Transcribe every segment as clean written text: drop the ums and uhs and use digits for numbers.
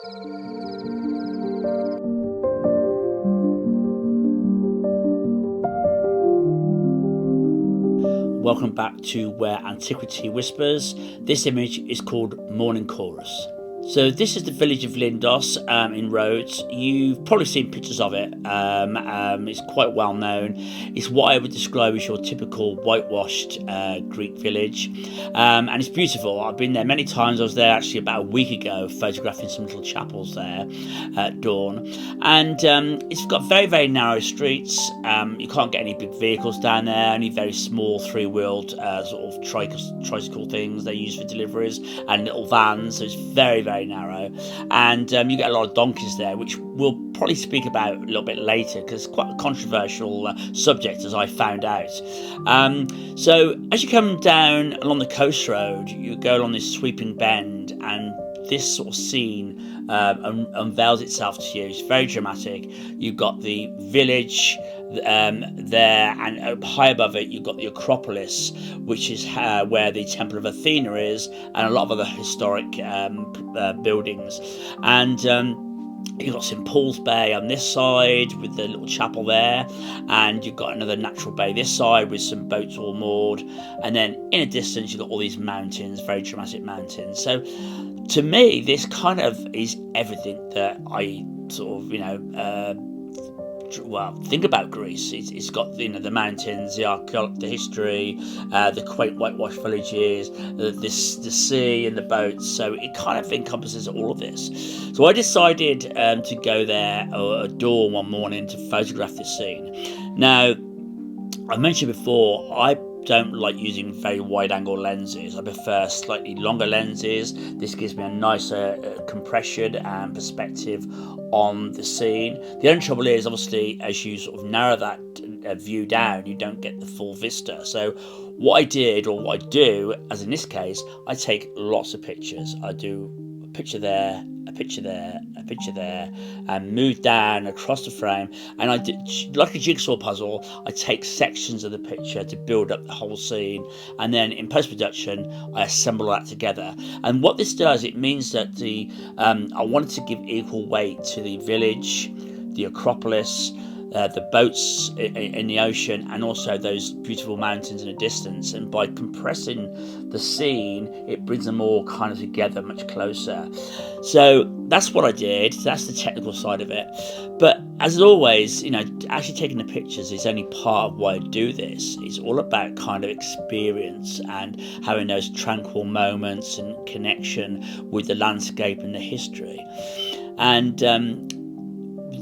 Welcome back to Where Antiquity Whispers. This image is called Morning Chorus. So this is the village of Lindos in Rhodes. You've probably seen pictures of it. It's quite well known. It's what I would describe as your typical whitewashed Greek village. And it's beautiful. I've been there many times. I was there actually about a week ago photographing some little chapels there at dawn. And it's got very, very narrow streets. You can't get any big vehicles down there, only very small three-wheeled sort of tricycle things they use for deliveries and little vans. So it's very, very narrow, and you get a lot of donkeys there, which we'll probably speak about a little bit later because it's quite a controversial subject, as I found out. So as you come down along the coast road, you go along this sweeping bend, and this sort of scene unveils itself to you. It's very dramatic. You've got the village there, and high above it you've got the Acropolis, which is where the Temple of Athena is, and a lot of other historic buildings. And you've got St Paul's Bay on this side with the little chapel there, and you've got another natural bay this side with some boats all moored, and then in a distance you've got all these mountains, very dramatic mountains. So to me this kind of is everything that I sort of think about Greece. It's got the mountains, the history, the quaint whitewashed villages, the sea and the boats. So it kind of encompasses all of this. So I decided to go there at dawn one morning to photograph this scene. Now, I mentioned before, I don't like using very wide angle lenses. I prefer slightly longer lenses. This gives me a nicer compression and perspective on the scene. The only trouble is, obviously, as you sort of narrow that view down, you don't get the full vista. So what I did, or what I do, as in this case, I take lots of pictures. I do a picture there, a picture there, a picture there, and move down across the frame. And I did, like a jigsaw puzzle, I take sections of the picture to build up the whole scene, and then in post-production I assemble that together. And what this does, it means that I wanted to give equal weight to the village, the Acropolis, the boats in the ocean, and also those beautiful mountains in the distance. And by compressing the scene, it brings them all kind of together much closer. So that's what I did. That's the technical side of it. But as always, actually taking the pictures is only part of why I do this. It's all about kind of experience and having those tranquil moments and connection with the landscape and the history. And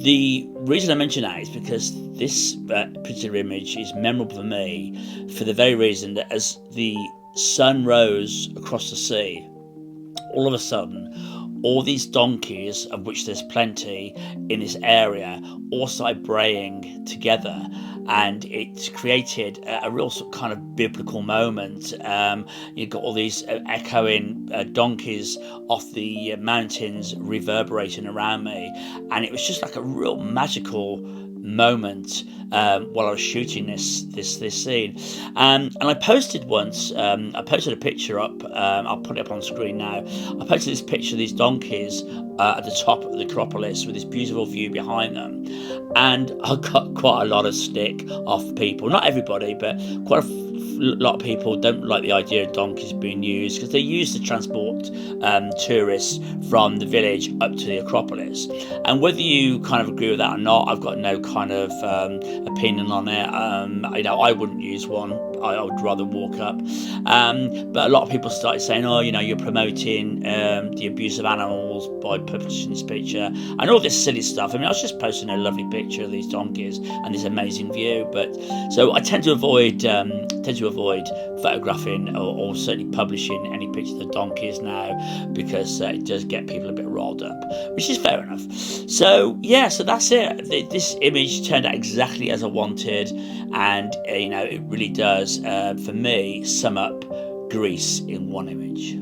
the reason I mention that is because this particular image is memorable for me for the very reason that as the sun rose across the sea, all of a sudden, all these donkeys, of which there's plenty in this area, all started braying together, and it created a real sort of kind of biblical moment. You've got all these echoing donkeys off the mountains reverberating around me, and it was just like a real magical moment while I was shooting this scene. And I posted once, I posted a picture up, I'll put it up on screen now. I posted this picture of these donkeys at the top of the Acropolis with this beautiful view behind them, and I got quite a lot of stick off people. Not everybody, but quite a lot of people don't like the idea of donkeys being used because they're used to transport tourists from the village up to the Acropolis. And whether you kind of agree with that or not, I've got no kind of opinion on it. I wouldn't use one. I would rather walk up. But a lot of people started saying, oh, you're promoting the abuse of animals by publishing this picture and all this silly stuff. I mean, I was just posting a lovely picture of these donkeys and this amazing view. But so I tend to avoid photographing or certainly publishing any pictures of donkeys now, because it does get people a bit riled up, which is fair enough. So so that's it. This image turned out exactly as I wanted, and it really does for me sum up Greece in one image.